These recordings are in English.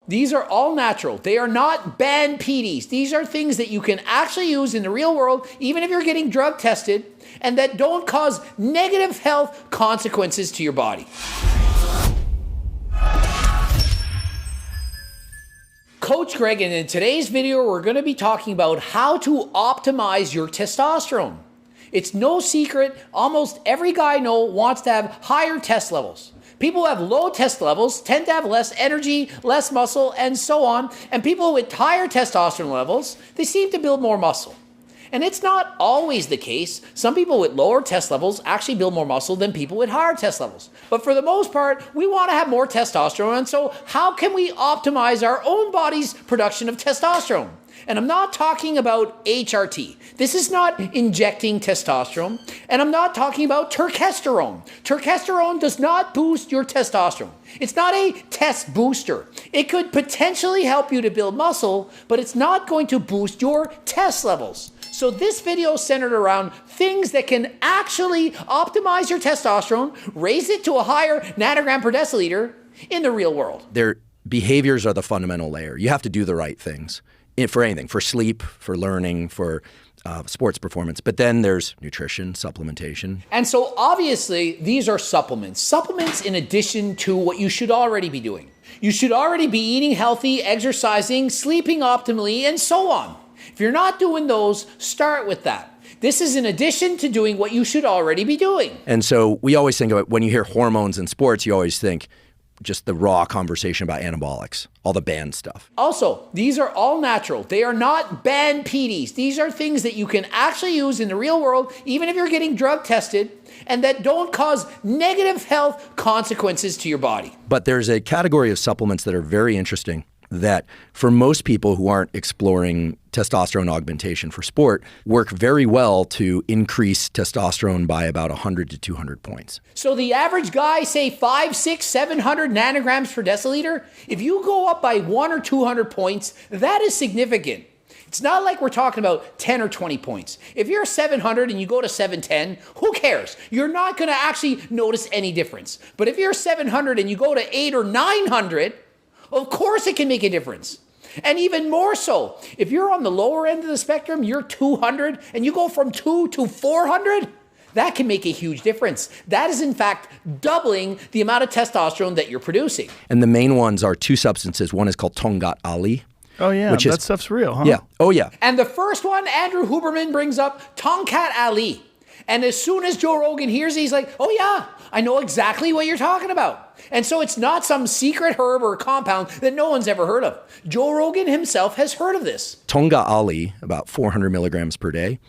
These are all natural. They are not banned PDs. These are things that you can actually use in the real world, even if you're getting drug tested, and that don't cause negative health consequences to your body. Coach Greg, and in today's video, we're going to be talking about how to optimize your testosterone. It's no secret, almost every guy I know wants to have higher test levels. People who have low test levels tend to have less energy, less muscle, and so on. And people with higher testosterone levels, they seem to build more muscle. And it's not always the case. Some people with lower test levels actually build more muscle than people with higher test levels. But for the most part, we want to have more testosterone. And so how can we optimize our own body's production of testosterone? And I'm not talking about HRT. This is not injecting testosterone. And I'm not talking about terkesterone. Terkesterone does not boost your testosterone. It's not a test booster. It could potentially help you to build muscle, but it's not going to boost your test levels. So this video is centered around things that can actually optimize your testosterone, raise it to a higher nanogram per deciliter in the real world. Their behaviors are the fundamental layer. You have to do the right things for anything, for sleep, for learning, for sports performance. But then there's nutrition, supplementation. And so obviously these are supplements. Supplements in addition to what you should already be doing. You should already be eating healthy, exercising, sleeping optimally, and so on. If you're not doing those, start with that. This is in addition to doing what you should already be doing. And so we always think about when you hear hormones in sports, you always think just the raw conversation about anabolics, all the banned stuff. Also, these are all natural. They are not banned PDs. These are things that you can actually use in the real world, even if you're getting drug tested, and that don't cause negative health consequences to your body. But there's a category of supplements that are very interesting that for most people who aren't exploring testosterone augmentation for sport work very well to increase testosterone by about 100 to 200 points. So the average guy, say 500, 600, 700 nanograms per deciliter, if you go up by 100 or 200 points, that is significant. It's not like we're talking about 10 or 20 points. If you're 700 and you go to 710, who cares? You're not going to actually notice any difference. But if you're 700 and you go to 800 or 900, of course it can make a difference. And even more so, if you're on the lower end of the spectrum, you're 200 and you go from 2 to 400, that can make a huge difference. That is in fact doubling the amount of testosterone that you're producing. And the main ones are two substances. One is called Tongkat Ali. Oh yeah, that stuff's real, huh? Yeah, oh yeah. And the first one, Andrew Huberman brings up Tongkat Ali. And as soon as Joe Rogan hears it, he's like, oh yeah, I know exactly what you're talking about. And so it's not some secret herb or compound that no one's ever heard of. Joe Rogan himself has heard of this. Tongkat Ali, about 400 milligrams per day,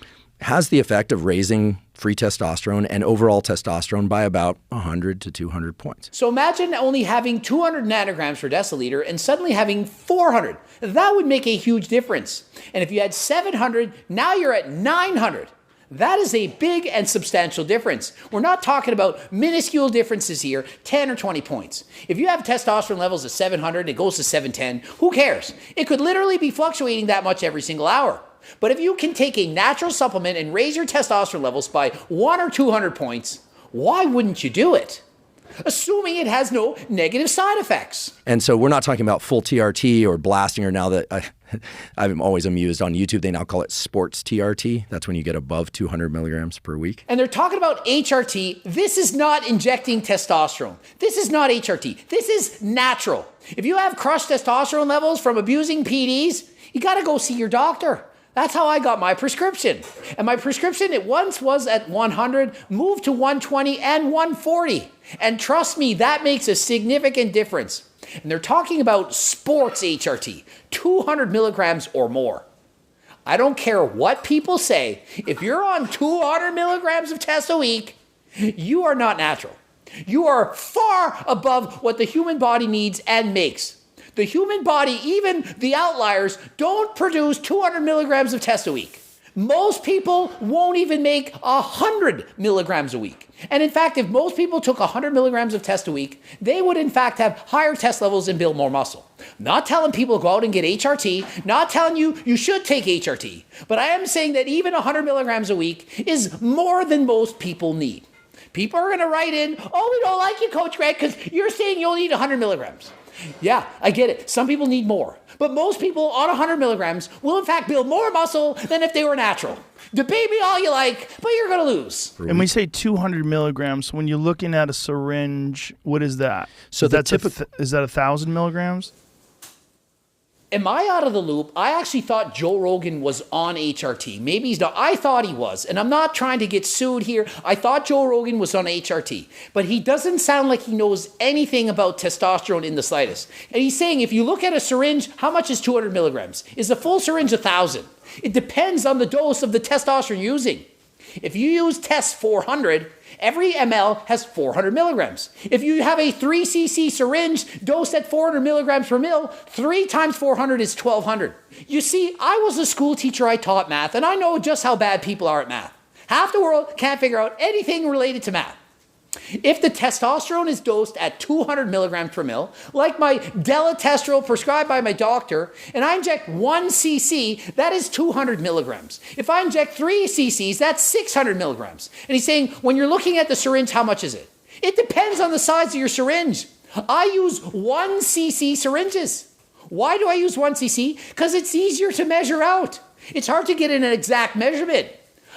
has the effect of raising free testosterone and overall testosterone by about 100 to 200 points. So imagine only having 200 nanograms per deciliter and suddenly having 400. That would make a huge difference. And if you had 700, now you're at 900. That is a big and substantial difference. We're not talking about minuscule differences here, 10 or 20 points. If you have testosterone levels of 700 and it goes to 710, who cares? It could literally be fluctuating that much every single hour. But if you can take a natural supplement and raise your testosterone levels by 100 or 200 points, why wouldn't you do it? Assuming it has no negative side effects. And so we're not talking about full TRT or blasting, or now that I'm always amused on YouTube, they now call it sports TRT. That's when you get above 200 milligrams per week. And they're talking about HRT. This is not injecting testosterone. This is not HRT. This is natural. If you have crushed testosterone levels from abusing PDs, you got to go see your doctor. That's how I got my prescription. And my prescription, it once was at 100, moved to 120 and 140. And trust me, that makes a significant difference. And they're talking about sports HRT, 200 milligrams or more. I don't care what people say. If you're on 200 milligrams of test a week, you are not natural. You are far above what the human body needs and makes. The human body, even the outliers, don't produce 200 milligrams of test a week. Most people won't even make 100 milligrams a week. And in fact, if most people took 100 milligrams of test a week, they would in fact have higher test levels and build more muscle. Not telling people to go out and get HRT, not telling you you should take HRT, but I am saying that even 100 milligrams a week is more than most people need. People are going to write in, oh, we don't like you, Coach Greg, because you're saying you only need 100 milligrams. Yeah, I get it. Some people need more. But most people on 100 milligrams will in fact build more muscle than if they were natural. Debate me all you like, but you're going to lose. And we say 200 milligrams. When you're looking at a syringe, what is that? So is that 1,000 milligrams? Am I out of the loop? I actually thought Joe Rogan was on HRT. Maybe he's not. I thought he was. And I'm not trying to get sued here. I thought Joe Rogan was on HRT. But he doesn't sound like he knows anything about testosterone in the slightest. And he's saying if you look at a syringe, how much is 200 milligrams? Is a full syringe 1,000? It depends on the dose of the testosterone you're using. If you use Test 400, every ml has 400 milligrams. If you have a 3 cc syringe dosed at 400 milligrams per mil, 3 times 400 is 1,200. You see, I was a school teacher, I taught math, and I know just how bad people are at math. Half the world can't figure out anything related to math. If the testosterone is dosed at 200 milligrams per mil, like my deletestrol prescribed by my doctor, and I inject 1 cc, that is 200 milligrams. If I inject 3 cc's, that's 600 milligrams. And he's saying, when you're looking at the syringe, how much is it? It depends on the size of your syringe. I use 1 cc syringes. Why do I use 1 cc? Because it's easier to measure out. It's hard to get an exact measurement.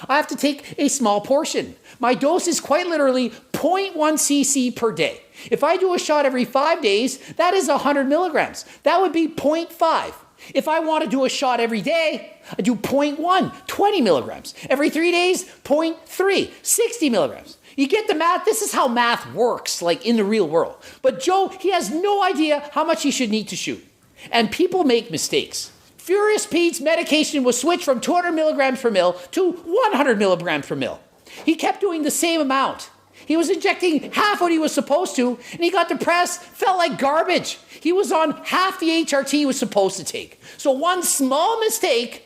I have to take a small portion. My dose is quite literally 0.1 cc per day. If I do a shot every 5 days, that is 100 milligrams. That would be 0.5. If I want to do a shot every day, I do 0.1, 20 milligrams. Every 3 days, 0.3, 60 milligrams. You get the math? This is how math works, like in the real world. But Joe, he has no idea how much he should need to shoot. And people make mistakes. Furious Pete's medication was switched from 200 milligrams per mil to 100 milligrams per mil. He kept doing the same amount. He was injecting half what he was supposed to, and he got depressed, felt like garbage. He was on half the HRT he was supposed to take. So one small mistake,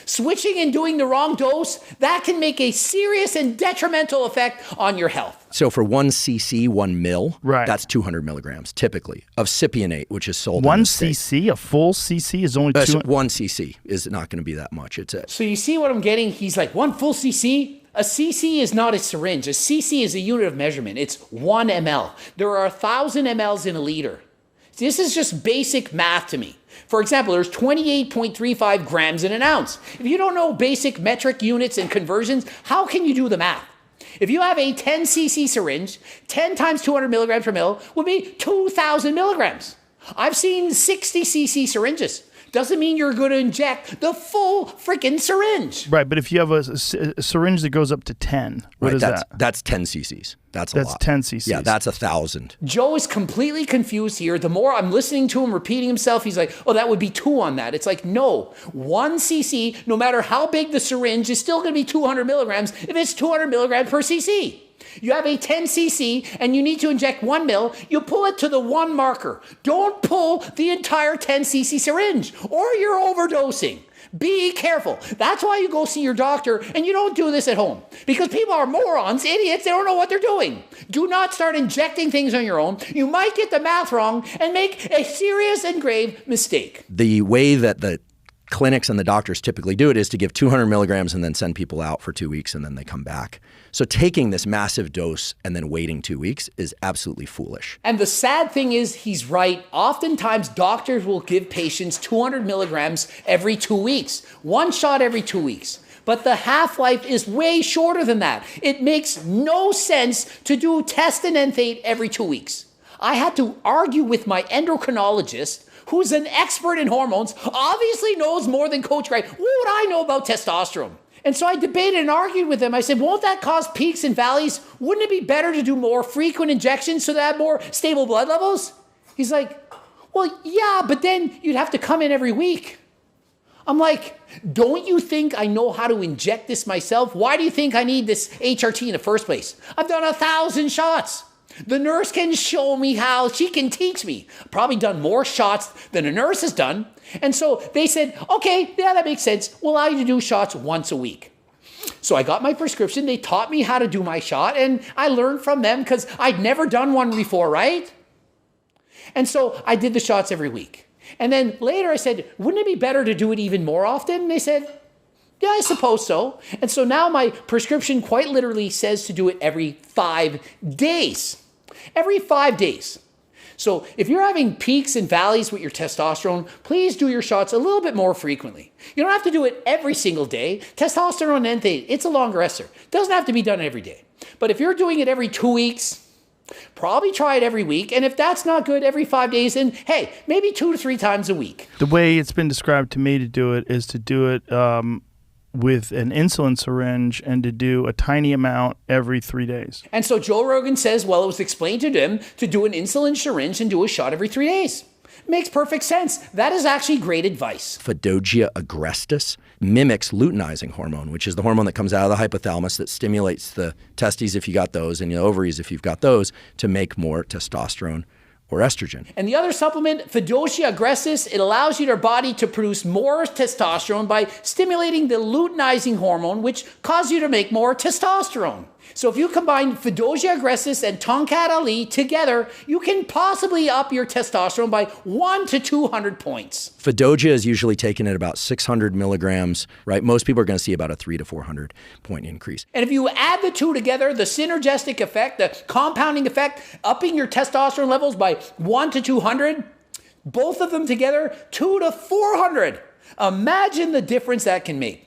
switching and doing the wrong dose, that can make a serious and detrimental effect on your health. So for 1 cc, 1 mil, right, that's 200 milligrams, typically, of cypionate, which is sold 1 cc, a full cc is only 200? 1 cc is not going to be that much. So you see what I'm getting? He's like, 1 full cc? A cc is not a syringe. A cc is a unit of measurement. It's 1 ml. There are 1,000 mLs in a liter. This is just basic math to me. For example, there's 28.35 grams in an ounce. If you don't know basic metric units and conversions, how can you do the math? If you have a 10 cc syringe, 10 times 200 milligrams per mil would be 2,000 milligrams. I've seen 60 cc syringes. Doesn't mean you're going to inject the full freaking syringe. Right, but if you have a syringe that goes up to 10, what is that? That's 10 cc's. That's a lot. That's 10 cc's. Yeah, that's 1,000. Joe is completely confused here. The more I'm listening to him repeating himself, he's like, oh, that would be 2 on that. It's like, no, 1 cc, no matter how big the syringe, is still going to be 200 milligrams if it's 200 milligrams per cc. You have a 10 cc and you need to inject 1 mil, you pull it to the 1 marker. Don't pull the entire 10 cc syringe or you're overdosing. Be careful. That's why you go see your doctor and you don't do this at home. Because people are morons, idiots, they don't know what they're doing. Do not start injecting things on your own. You might get the math wrong and make a serious and grave mistake. The way that the clinics and the doctors typically do it is to give 200 milligrams and then send people out for 2 weeks and then they come back. So taking this massive dose and then waiting 2 weeks is absolutely foolish. And the sad thing is he's right. Oftentimes doctors will give patients 200 milligrams every 2 weeks, 1 shot every 2 weeks. But the half-life is way shorter than that. It makes no sense to do test and enthate every 2 weeks. I had to argue with my endocrinologist, who's an expert in hormones, obviously knows more than Coach Gray. What would I know about testosterone? And so I debated and argued with him. I said, won't that cause peaks and valleys? Wouldn't it be better to do more frequent injections so that I have more stable blood levels? He's like, well, yeah, but then you'd have to come in every week. I'm like, don't you think I know how to inject this myself? Why do you think I need this HRT in the first place? I've done 1,000 shots. The nurse can show me how. She can teach me. Probably done more shots than a nurse has done. And so they said, okay, yeah, that makes sense. We'll allow you to do shots once a week. So I got my prescription. They taught me how to do my shot. And I learned from them because I'd never done one before, right? And so I did the shots every week. And then later I said, wouldn't it be better to do it even more often? And they said, yeah, I suppose so. And so now my prescription quite literally says to do it every 5 days. Every 5 days. So if you're having peaks and valleys with your testosterone, please do your shots a little bit more frequently. You don't have to do it every single day. Testosterone enthate, it's a longer ester. It doesn't have to be done every day. But if you're doing it every 2 weeks, probably try it every week. And if that's not good, every 5 days, then hey, maybe 2 to 3 times a week. The way it's been described to me to do it is to do it with an insulin syringe and to do a tiny amount every 3 days. And so Joe Rogan says, well, it was explained to him to do an insulin syringe and do a shot every 3 days. Makes perfect sense. That is actually great advice. Fadogia agrestis mimics luteinizing hormone, which is the hormone that comes out of the hypothalamus that stimulates the testes if you got those and the ovaries if you've got those to make more testosterone or estrogen. And the other supplement, Fadogia agrestis, it allows your body to produce more testosterone by stimulating the luteinizing hormone, which causes you to make more testosterone. So if you combine Fadogia agrestis and Tongkat Ali together, you can possibly up your testosterone by 1 to 200 points. Fadogia is usually taken at about 600 milligrams, right? Most people are going to see about a 300 to 400 point increase. And if you add the two together, the synergistic effect, the compounding effect, upping your testosterone levels by 1 to 200, both of them together, 2 to 400. Imagine the difference that can make.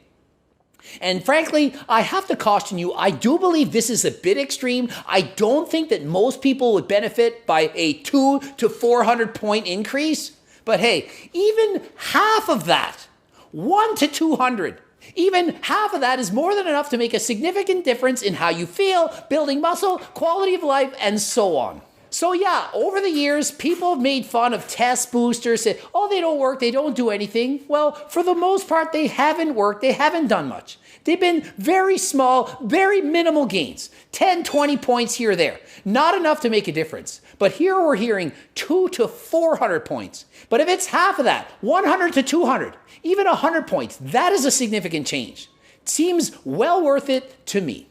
And frankly, I have to caution you, I do believe this is a bit extreme. I don't think that most people would benefit by a 2 to 400 point increase. But hey, even half of that, 1 to 200, even half of that is more than enough to make a significant difference in how you feel, building muscle, quality of life, and so on. So yeah, over the years, people have made fun of test boosters, said, oh, they don't work, they don't do anything. Well, for the most part, they haven't worked, they haven't done much. They've been very small, very minimal gains, 10, 20 points here or there. Not enough to make a difference. But here we're hearing 2 to 400 points. But if it's half of that, 100 to 200, even 100 points, that is a significant change. It seems well worth it to me.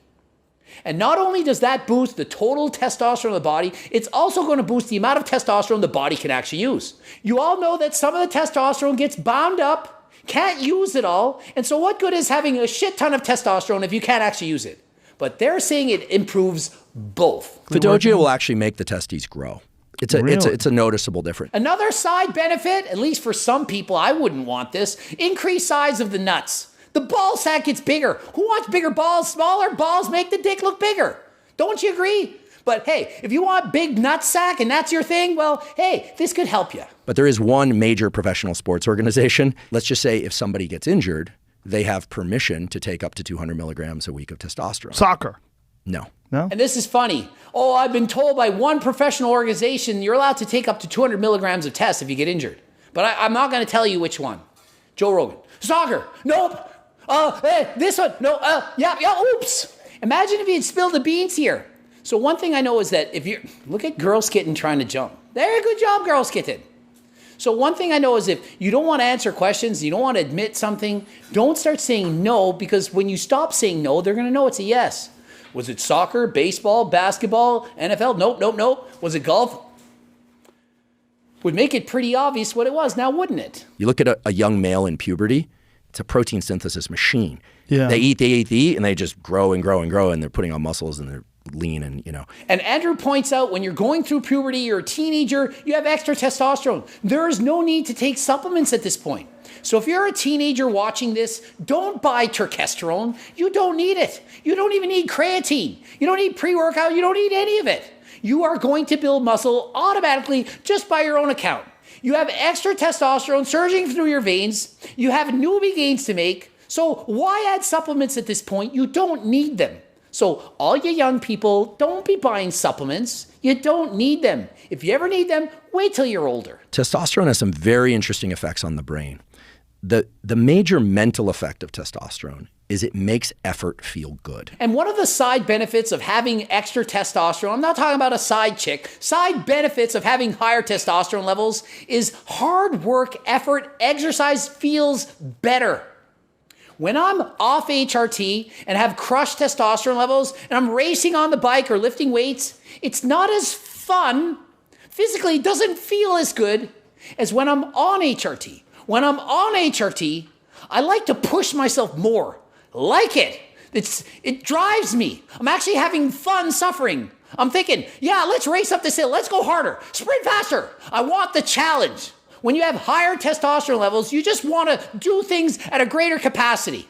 And not only does that boost the total testosterone of the body, it's also going to boost the amount of testosterone the body can actually use. You all know that some of the testosterone gets bound up, can't use it all, and so what good is having a shit ton of testosterone if you can't actually use it? But they're saying it improves both. Fadogia will actually make the testes grow. It's a noticeable difference. Another side benefit, at least for some people, I wouldn't want this, increased size of the nuts. The ball sack gets bigger. Who wants bigger balls? Smaller balls make the dick look bigger. Don't you agree? But hey, if you want big nut sack and that's your thing, well, hey, this could help you. But there is one major professional sports organization. Let's just say if somebody gets injured, they have permission to take up to 200 milligrams a week of testosterone. Soccer. No. No? And this is funny. Oh, I've been told by one professional organization you're allowed to take up to 200 milligrams of test if you get injured. But I'm not going to tell you which one. Joe Rogan. Soccer. Nope. Hey, this one, no, yeah, oops. Imagine if you had spilled the beans here. So one thing I know is that if you look at Girl Skittin' trying to jump. There, good job, Girl Skittin'. So one thing I know is if you don't want to answer questions, you don't want to admit something, don't start saying no, because when you stop saying no, they're going to know it's a yes. Was it soccer, baseball, basketball, NFL? Nope. Was it golf? Would make it pretty obvious what it was now, wouldn't it? You look at a young male in puberty, it's a protein synthesis machine. Yeah. They eat, and they just grow and grow and grow, and they're putting on muscles and they're lean and, you know. And Andrew points out when you're going through puberty, you're a teenager, you have extra testosterone. There is no need to take supplements at this point. So if you're a teenager watching this, don't buy terkesterone. You don't need it. You don't even need creatine. You don't need pre-workout. You don't need any of it. You are going to build muscle automatically just by your own account. You have extra testosterone surging through your veins. You have newbie gains to make. So why add supplements at this point? You don't need them. So all you young people, don't be buying supplements. You don't need them. If you ever need them, wait till you're older. Testosterone has some very interesting effects on the brain. The major mental effect of testosterone is it makes effort feel good. And one of the side benefits of having extra testosterone, I'm not talking about a side chick, side benefits of having higher testosterone levels is hard work, effort, exercise feels better. When I'm off HRT and have crushed testosterone levels and I'm racing on the bike or lifting weights, it's not as fun, physically it doesn't feel as good as when I'm on HRT. When I'm on HRT, I like to push myself more. Like it. It drives me. I'm actually having fun suffering. I'm thinking, yeah, let's race up this hill. Let's go harder. Sprint faster. I want the challenge. When you have higher testosterone levels, you just want to do things at a greater capacity.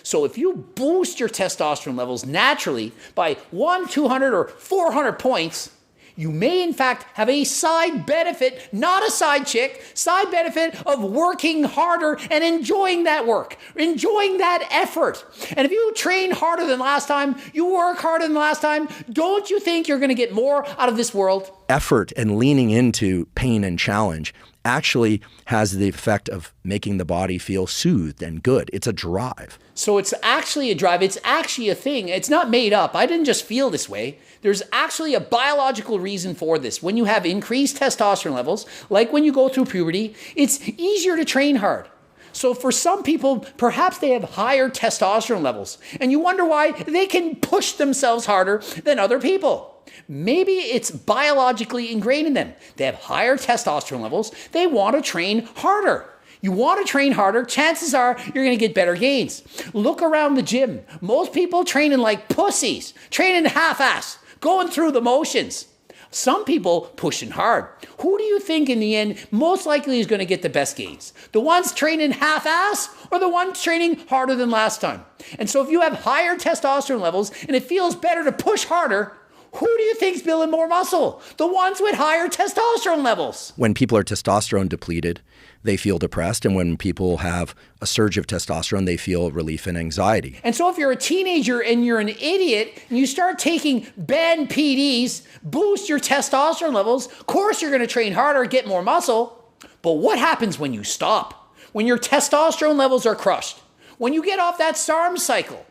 So if you boost your testosterone levels naturally by 100, 200, or 400 points, you may in fact have a side benefit, not a side chick, side benefit of working harder and enjoying that work, enjoying that effort. And if you train harder than last time, you work harder than last time, don't you think you're going to get more out of this world? Effort and leaning into pain and challenge actually has the effect of making the body feel soothed and good. It's a drive. So it's actually a drive. It's actually a thing. It's not made up. I didn't just feel this way. There's actually a biological reason for this. When you have increased testosterone levels, like when you go through puberty, it's easier to train hard. So for some people, perhaps they have higher testosterone levels, and you wonder why they can push themselves harder than other people. Maybe it's biologically ingrained in them. They have higher testosterone levels. They want to train harder. You want to train harder, chances are you're going to get better gains. Look around the gym. Most people training like pussies, training half-ass, going through the motions. Some people pushing hard. Who do you think in the end most likely is going to get the best gains? The ones training half-ass or the ones training harder than last time? And so if you have higher testosterone levels and it feels better to push harder, who do you think's building more muscle? The ones with higher testosterone levels. When people are testosterone depleted, they feel depressed. And when people have a surge of testosterone, they feel relief and anxiety. And so if you're a teenager and you're an idiot and you start taking banned PDs, boost your testosterone levels, of course you're going to train harder, get more muscle. But what happens when you stop? When your testosterone levels are crushed? When you get off that SARM cycle?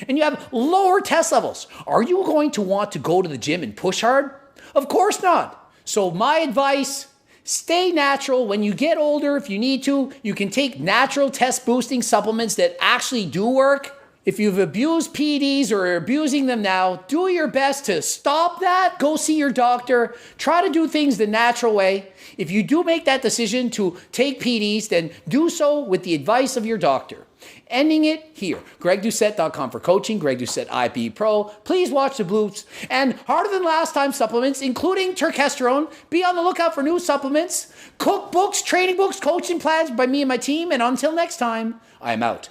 And you have lower test levels, are you going to want to go to the gym and push hard? Of course not. So my advice, stay natural. When you get older, if you need to, you can take natural test boosting supplements that actually do work. If you've abused PEDs or are abusing them now, do your best to stop that. Go see your doctor. Try to do things the natural way. If you do make that decision to take PEDs, then do so with the advice of your doctor. Ending it here. GregDoucette.com for coaching. Greg Doucette IP Pro. Please watch the bloops and harder than last time supplements, including testosterone. Be on the lookout for new supplements, cookbooks, training books, coaching plans by me and my team. And until next time, I am out.